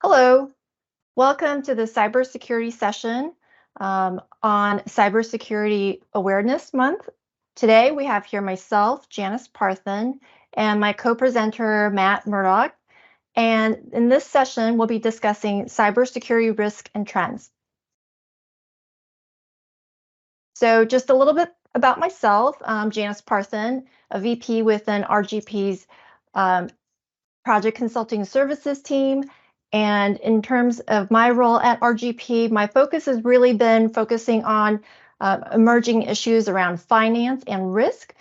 Hello, welcome to the cybersecurity session on Cybersecurity Awareness Month. Today we have here myself, Janice Parthen, and my co-presenter, Matt Murdoch. And in this session, we'll be discussing cybersecurity risk and trends. So just a little bit about myself, Janice Parthen, a VP within RGP's project consulting services team. And in terms of my role at RGP, my focus has really been focusing on emerging issues around finance and risk,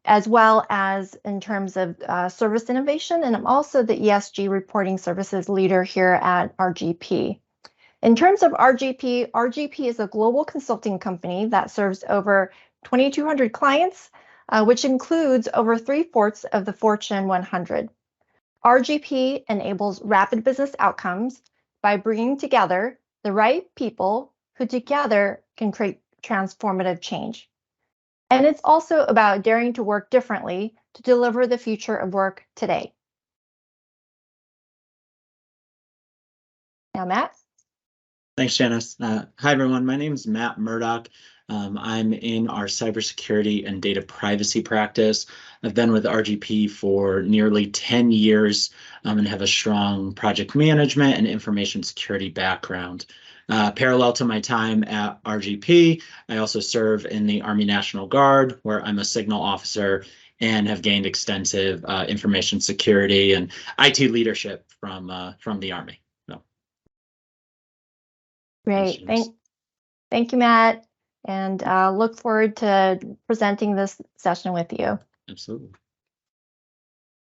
as well as in terms of service innovation. And I'm also the ESG reporting services leader here at RGP. In terms of RGP, RGP is a global consulting company that serves over 2,200 clients, which includes over 3/4 of the Fortune 100. RGP enables rapid business outcomes by bringing together the right people who together can create transformative change. And it's also about daring to work differently to deliver the future of work today. Now, Matt. Thanks, Janice. Hi, everyone. My name is Matt Murdoch. I'm in our cybersecurity and data privacy practice. I've been with RGP for nearly 10 years and have a strong project management and information security background. Parallel to my time at RGP, I also serve in the Army National Guard, where I'm a signal officer and have gained extensive information security and IT leadership from the Army. Great. Thank you, Matt. And look forward to presenting this session with you. Absolutely.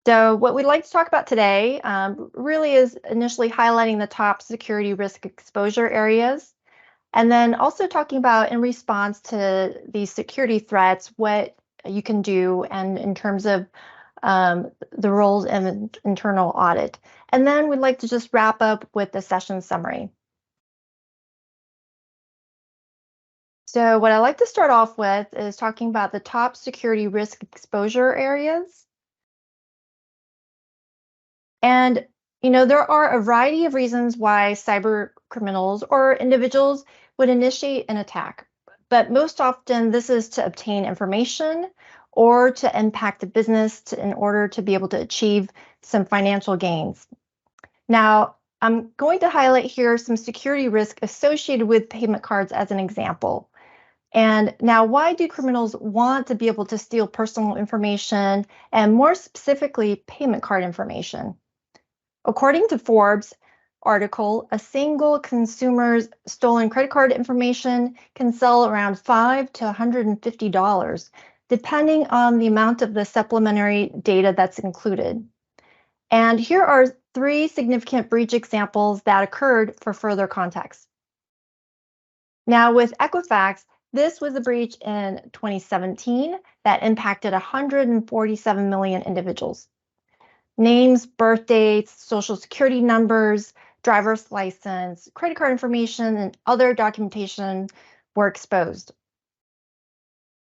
So what we'd like to talk about today really is initially highlighting the top security risk exposure areas, and then also talking about in response to these security threats, what you can do and in terms of the roles in internal audit. And then we'd like to just wrap up with the session summary. So what I like to start off with is talking about the top security risk exposure areas. And, there are a variety of reasons why cyber criminals or individuals would initiate an attack. But most often, this is to obtain information or to impact the business in order to be able to achieve some financial gains. Now, I'm going to highlight here some security risk associated with payment cards as an example. And now, why do criminals want to be able to steal personal information and more specifically, payment card information? According to Forbes article, a single consumer's stolen credit card information can sell around $5 to $150, depending on the amount of the supplementary data that's included. And here are 3 significant breach examples that occurred for further context. Now, with Equifax, this was a breach in 2017 that impacted 147 million individuals. Names, birth dates, social security numbers, driver's license, credit card information, and other documentation were exposed.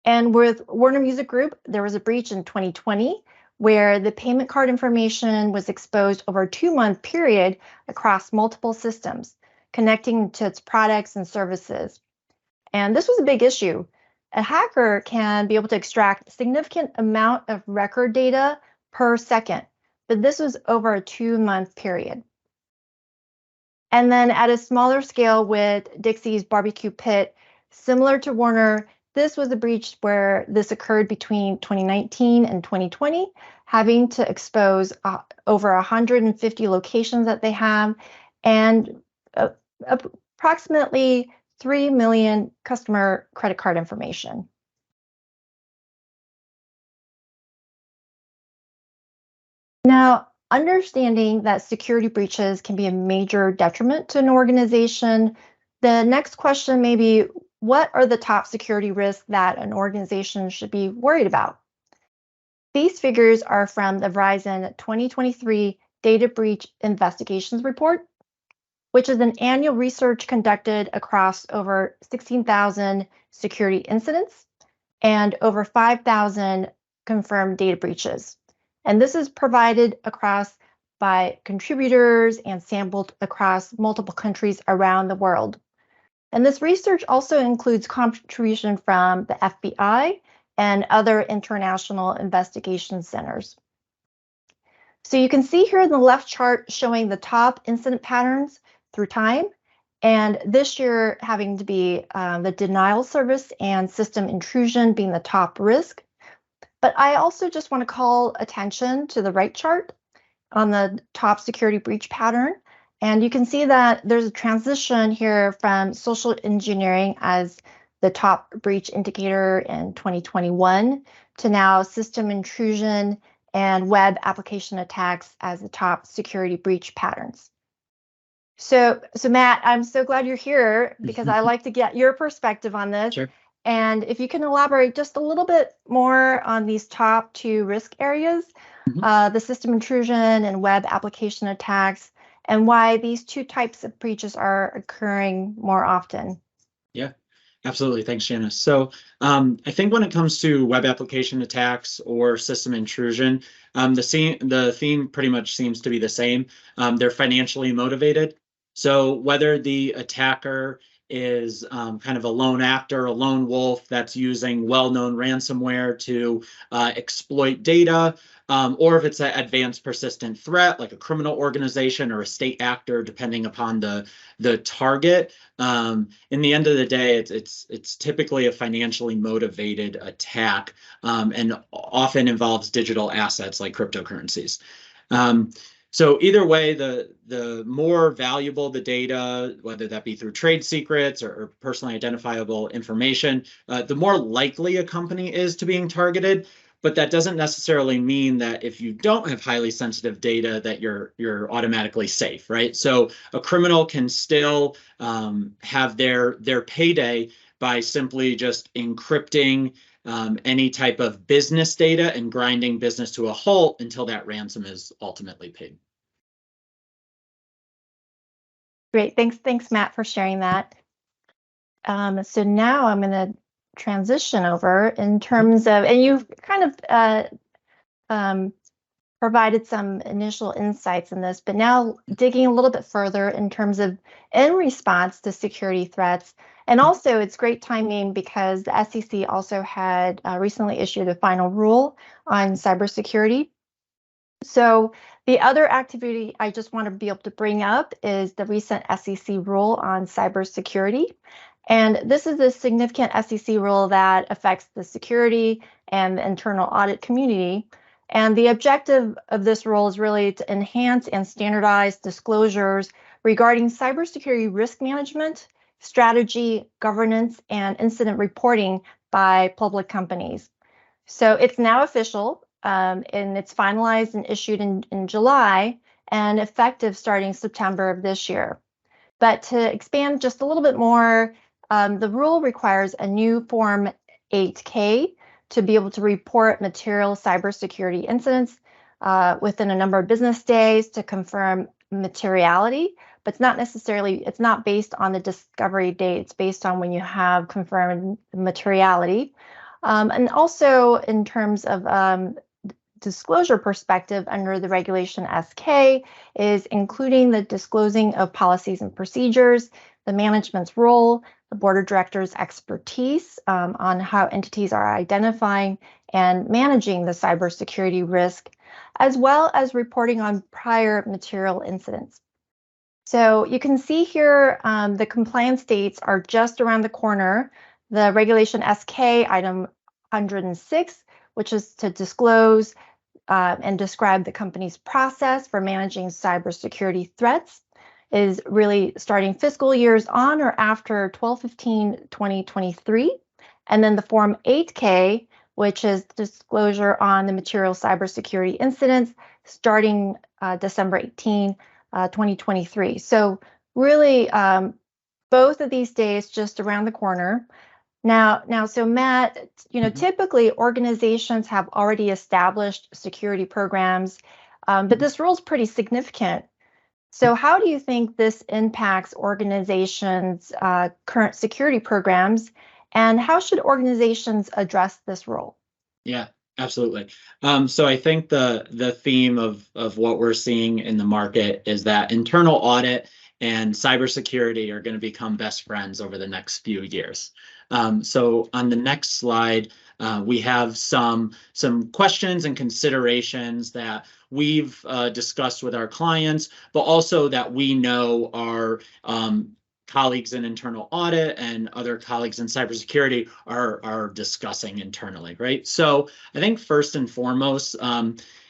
And with Warner Music Group, there was a breach in 2020 where the payment card information was exposed over a 2-month period across multiple systems, connecting to its products and services. And this was a big issue. A hacker can be able to extract a significant amount of record data per second, but this was over a 2-month period. And then at a smaller scale with Dixie's Barbecue Pit, similar to Warner, this was a breach where this occurred between 2019 and 2020, having to expose over 150 locations that they have and approximately 3 million customer credit card information. Now, understanding that security breaches can be a major detriment to an organization, the next question may be, what are the top security risks that an organization should be worried about? These figures are from the Verizon 2023 Data Breach Investigations Report, which is an annual research conducted across over 16,000 security incidents and over 5,000 confirmed data breaches. And this is provided across by contributors and sampled across multiple countries around the world. And this research also includes contribution from the FBI and other international investigation centers. So you can see here in the left chart showing the top incident patterns through time, and this year having to be the denial service and system intrusion being the top risk. But I also just want to call attention to the right chart on the top security breach pattern. And you can see that there's a transition here from social engineering as the top breach indicator in 2021 to now system intrusion and web application attacks as the top security breach patterns. So Matt, I'm so glad you're here because I like to get your perspective on this. Sure. And if you can elaborate just a little bit more on these top two risk areas, the system intrusion and web application attacks, and why these two types of breaches are occurring more often. Yeah, absolutely. Thanks, Janice. So I think when it comes to web application attacks or system intrusion, the theme pretty much seems to be the same. They're financially motivated. So whether the attacker is kind of a lone actor, a lone wolf that's using well-known ransomware to exploit data, or if it's an advanced persistent threat like a criminal organization or a state actor, depending upon the target. In the end of the day, it's typically a financially motivated attack, and often involves digital assets like cryptocurrencies. So either way, the more valuable the data, whether that be through trade secrets or personally identifiable information, the more likely a company is to being targeted. But that doesn't necessarily mean that if you don't have highly sensitive data that you're automatically safe, right? So a criminal can still have their payday by simply just encrypting any type of business data and grinding business to a halt until that ransom is ultimately paid. Great, thanks Matt for sharing that. So now I'm going to transition over in terms of, and you've kind of provided some initial insights in this, but now digging a little bit further in terms of in response to security threats. And also it's great timing because the SEC also had recently issued a final rule on cybersecurity. So the other activity I just want to be able to bring up is the recent SEC rule on cybersecurity. And this is a significant SEC rule that affects the security and the internal audit community. And the objective of this rule is really to enhance and standardize disclosures regarding cybersecurity risk management, strategy, governance, and incident reporting by public companies. So it's now official, and it's finalized and issued in July and effective starting September of this year. But to expand just a little bit more, the rule requires a new Form 8K to be able to report material cybersecurity incidents within a number of business days to confirm materiality, but it's not based on the discovery date. It's based on when you have confirmed materiality. And also in terms of disclosure perspective under the regulation SK is including the disclosing of policies and procedures, the management's role, the board of directors' expertise on how entities are identifying and managing the cybersecurity risk, as well as reporting on prior material incidents. So you can see here the compliance dates are just around the corner. The regulation SK item 106, which is to disclose and describe the company's process for managing cybersecurity threats, is really starting fiscal years on or after 12/15/2023. And then the Form 8K, which is disclosure on the material cybersecurity incidents, starting December 18, 2023. So really, both of these days just around the corner. Now, so Matt, typically organizations have already established security programs, but this rule is pretty significant. So how do you think this impacts organizations' current security programs, and how should organizations address this rule? Yeah, Absolutely. So I think the theme of what we're seeing in the market is that internal audit and cybersecurity are going to become best friends over the next few years. So on the next slide, we have some questions and considerations that we've discussed with our clients, but also that we know are colleagues in internal audit and other colleagues in cybersecurity are discussing internally, right? So I think first and foremost,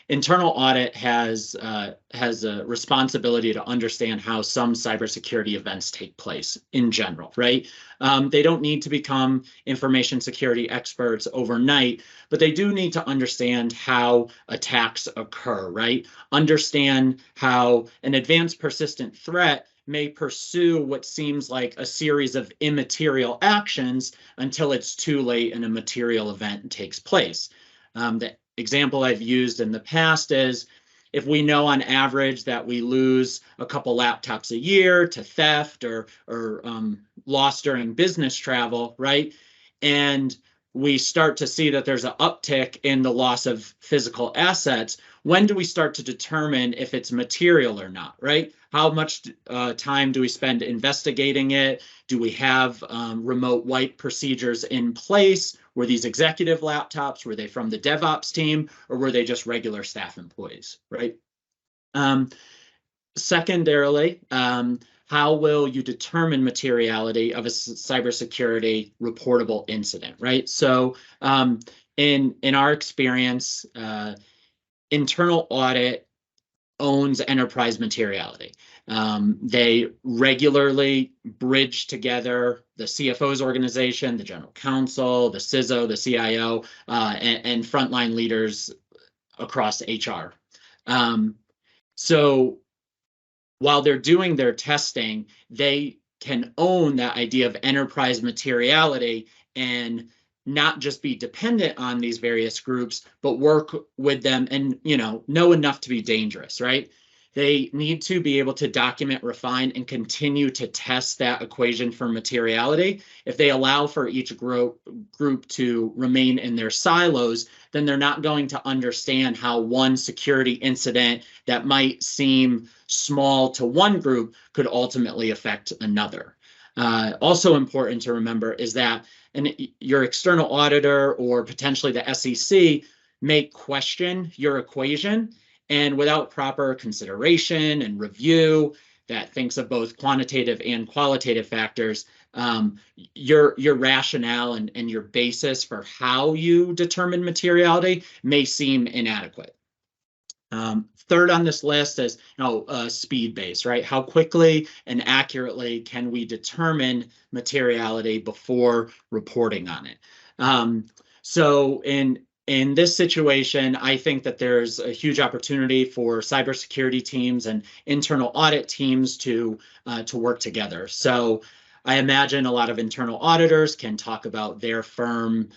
internal audit has a responsibility to understand how some cybersecurity events take place in general, right? They don't need to become information security experts overnight, but they do need to understand how attacks occur, right? Understand how an advanced persistent threat may pursue what seems like a series of immaterial actions until it's too late and a material event takes place. The example I've used in the past is if we know on average that we lose a couple laptops a year to theft or loss during business travel, right? And we start to see that there's an uptick in the loss of physical assets. When do we start to determine if it's material or not, right? How much time do we spend investigating it? Do we have remote wipe procedures in place? Were these executive laptops? Were they from the DevOps team, or were they just regular staff employees, right? Um, Secondarily, how will you determine materiality of a cybersecurity reportable incident, right? So in our experience, internal audit owns enterprise materiality. They regularly bridge together the CFO's organization, the general counsel, the CISO, the CIO, and frontline leaders across HR. So while they're doing their testing, they can own that idea of enterprise materiality and not just be dependent on these various groups, but work with them and, know enough to be dangerous, right? They need to be able to document, refine, and continue to test that equation for materiality. If they allow for each group to remain in their silos, then they're not going to understand how one security incident that might seem small to one group could ultimately affect another. Also important to remember is that your external auditor or potentially the SEC may question your equation, and without proper consideration and review that thinks of both quantitative and qualitative factors, your rationale and your basis for how you determine materiality may seem inadequate. Third on this list is speed base, right? How quickly and accurately can we determine materiality before reporting on it? So in this situation, I think that there's a huge opportunity for cybersecurity teams and internal audit teams to work together. So I imagine a lot of internal auditors can talk about their firm,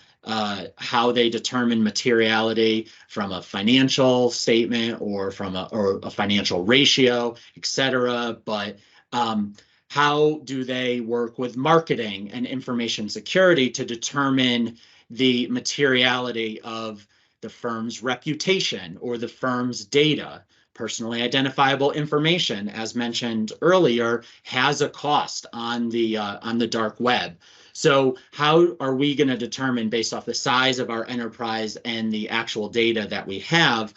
how they determine materiality from a financial statement or from a financial ratio, et cetera. But how do they work with marketing and information security to determine the materiality of the firm's reputation or the firm's data? Personally identifiable information, as mentioned earlier, has a cost on the dark web. So how are we going to determine, based off the size of our enterprise and the actual data that we have,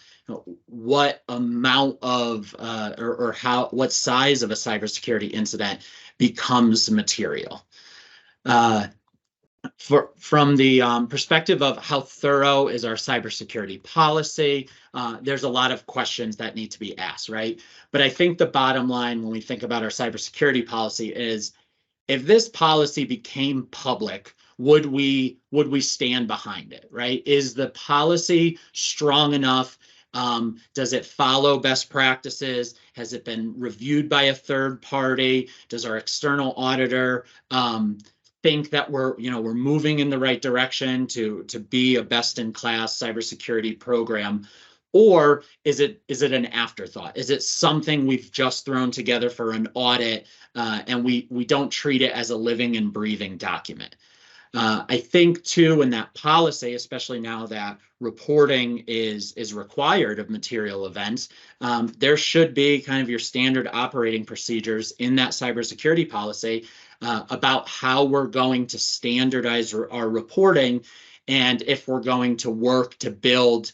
what amount of or what size of a cybersecurity incident becomes material? From the perspective of how thorough is our cybersecurity policy, there's a lot of questions that need to be asked, right? But I think the bottom line when we think about our cybersecurity policy is, if this policy became public, would we stand behind it, right? Is the policy strong enough? Does it follow best practices? Has it been reviewed by a third party? Does our external auditor think that we're moving in the right direction to be a best-in-class cybersecurity program? Or is it an afterthought? Is it something we've just thrown together for an audit and we don't treat it as a living and breathing document? I think too, in that policy, especially now that reporting is required of material events, there should be kind of your standard operating procedures in that cybersecurity policy about how we're going to standardize our reporting, and if we're going to work to build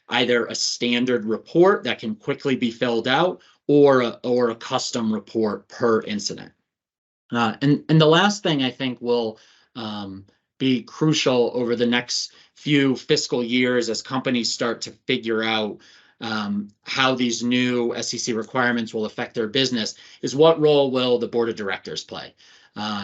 either a standard report that can quickly be filled out or a custom report per incident. And the last thing I think will be crucial over the next few fiscal years as companies start to figure out how these new SEC requirements will affect their business is what role will the board of directors play?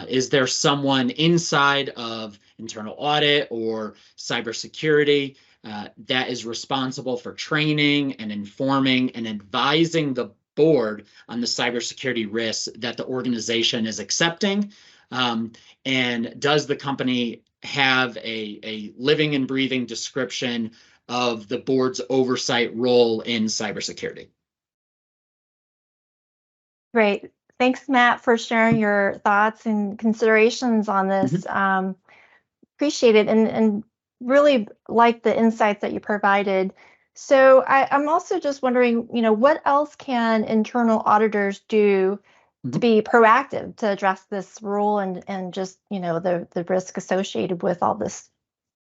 Is there someone inside of internal audit or cybersecurity that is responsible for training and informing and advising the board on the cybersecurity risks that the organization is accepting? And does the company have a living and breathing description of the board's oversight role in cybersecurity? Great. Thanks, Matt, for sharing your thoughts and considerations on this. Appreciate it, and really like the insights that you provided. So I'm also just wondering, what else can internal auditors do to be proactive to address this rule and just, the risk associated with all this?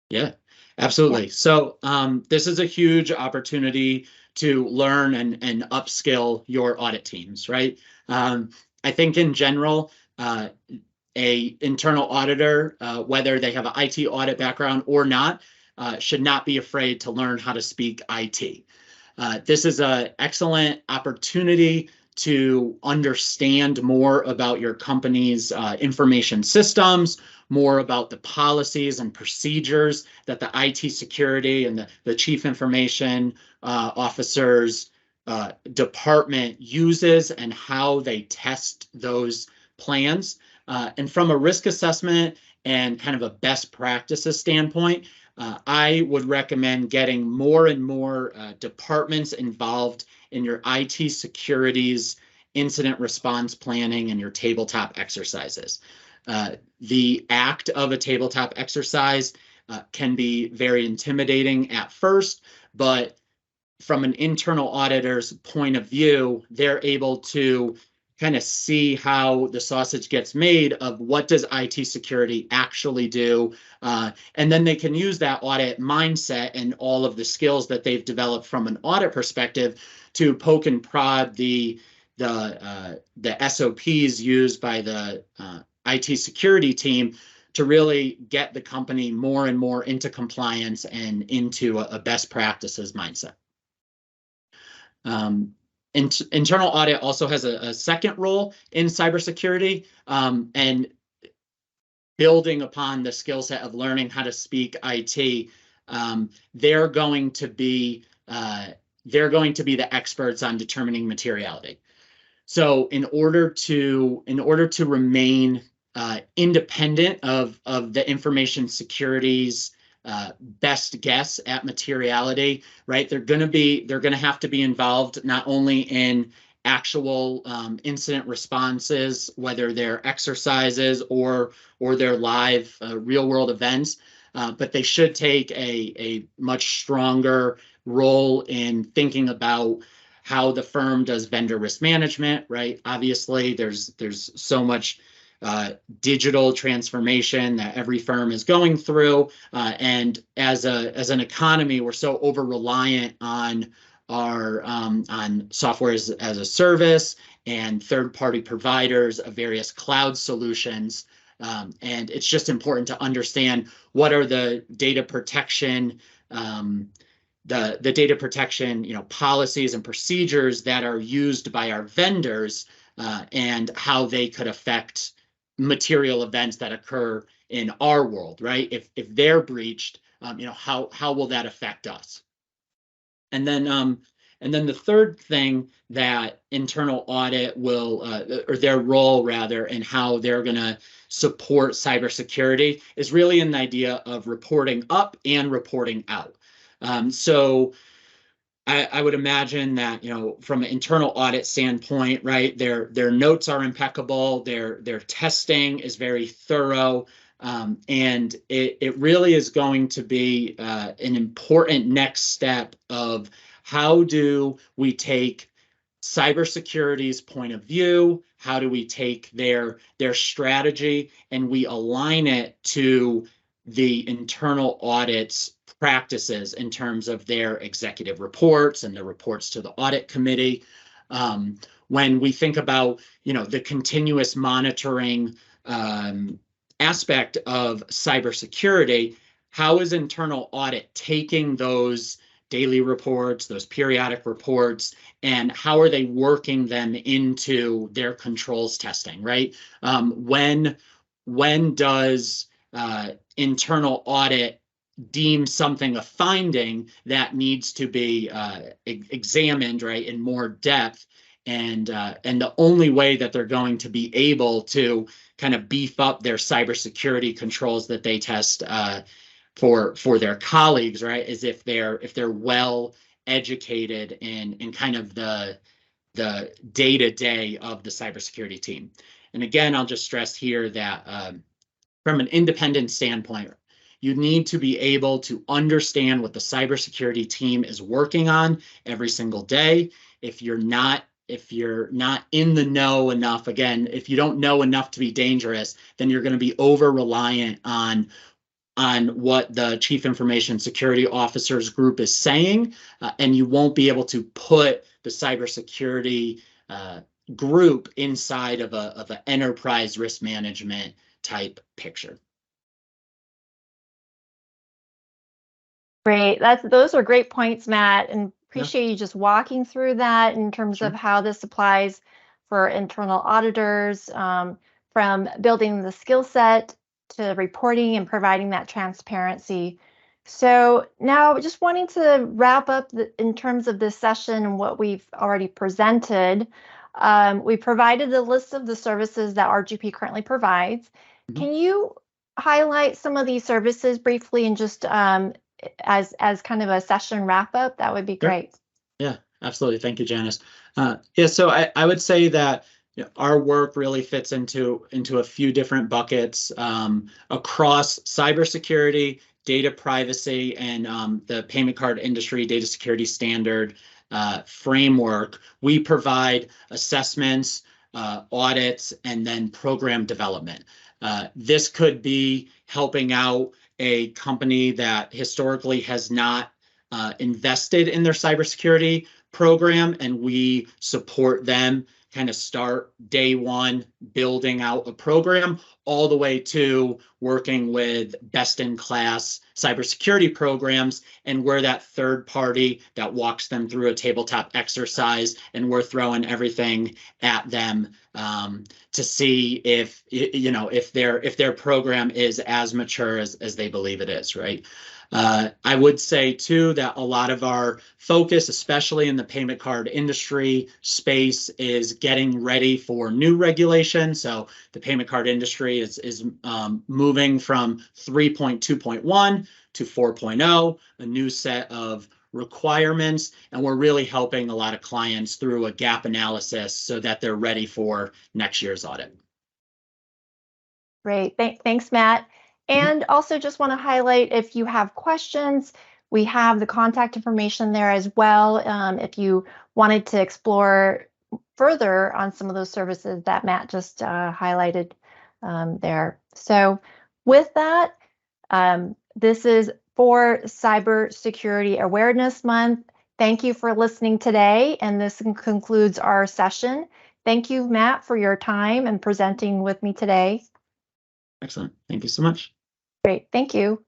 Yeah, absolutely. Yeah. So this is a huge opportunity to learn and upskill your audit teams, right? I think in general, a internal auditor, whether they have an IT audit background or not, should not be afraid to learn how to speak IT. This is an excellent opportunity to understand more about your company's information systems, more about the policies and procedures that the IT security and the chief information officer's department uses and how they test those plans. And from a risk assessment and kind of a best practices standpoint, I would recommend getting more and more departments involved in your IT security's incident response planning and your tabletop exercises. The act of a tabletop exercise can be very intimidating at first, but from an internal auditor's point of view, they're able to kind of see how the sausage gets made of what does IT security actually do. And then they can use that audit mindset and all of the skills that they've developed from an audit perspective to poke and prod the SOPs used by the IT security team to really get the company more and more into compliance and into a best practices mindset. Internal audit also has a second role in cybersecurity, and building upon the skill set of learning how to speak IT. They're going to be the experts on determining materiality. So in order to remain independent of the information security's best guess at materiality, right? They're going to have to be involved not only in actual incident responses, whether they're exercises or they're live real world events, but they should take a much stronger role in thinking about how the firm does vendor risk management, right? Obviously, there's so much digital transformation that every firm is going through, and as an economy, we're so over reliant on our on software as a service and third-party providers of various cloud solutions, and it's just important to understand what are the data protection. The data protection, policies and procedures that are used by our vendors, and how they could affect material events that occur in our world, right? If they're breached, how will that affect us? And then the third thing that internal audit will, or their role rather, and how they're going to support cybersecurity is really an idea of reporting up and reporting out. So I would imagine that, from an internal audit standpoint, right, their notes are impeccable, their testing is very thorough, And it really is going to be an important next step of how do we take cybersecurity's point of view, how do we take their strategy, and we align it to the internal audit's practices in terms of their executive reports and the reports to the audit committee. When we think about, the continuous monitoring aspect of cybersecurity, how is internal audit taking those daily reports, those periodic reports, and how are they working them into their controls testing, right? When does internal audit deem something a finding that needs to be examined, right, in more depth? And the only way that they're going to be able to kind of beef up their cybersecurity controls that they test for their colleagues, right, is if they're well educated in kind of the day-to-day of the cybersecurity team. And again, I'll just stress here that from an independent standpoint, you need to be able to understand what the cybersecurity team is working on every single day. If you're not in the know enough, again, if you don't know enough to be dangerous, then you're going to be over reliant on what the Chief Information Security Officers group is saying, and you won't be able to put the cybersecurity group inside of an enterprise risk management type picture. Great. Those are great points, Matt, and appreciate you just walking through that in terms of how this applies for internal auditors, from building the skill set to reporting and providing that transparency. So now just wanting to wrap up in terms of this session and what we've already presented. We provided a list of the services that RGP currently provides. Can you highlight some of these services briefly and just as kind of a session wrap up? That would be great. Yeah, absolutely. Thank you, Janice. So I would say that our work really fits into a few different buckets across cybersecurity, data privacy, and the payment card industry data security standard framework. We provide assessments, audits, and then program development. This could be helping out a company that historically has not invested in their cybersecurity program, and we support them kind of start day one building out a program all the way to working with best in class cybersecurity programs, and we're that third party that walks them through a tabletop exercise, and we're throwing everything at them to see if their program is as mature as they believe it is, right? I would say too that a lot of our focus, especially in the payment card industry space, is getting ready for new regulation. So the payment card industry is moving from 3.2.1 to 4.0, a new set of requirements, and we're really helping a lot of clients through a gap analysis so that they're ready for next year's audit. Great. Thanks, Matt. And also just want to highlight, if you have questions, we have the contact information there as well. If you wanted to explore further on some of those services that Matt just highlighted there. So with that, this is for Cybersecurity Awareness Month. Thank you for listening today, and this concludes our session. Thank you, Matt, for your time and presenting with me today. Excellent. Thank you so much. Great. Thank you.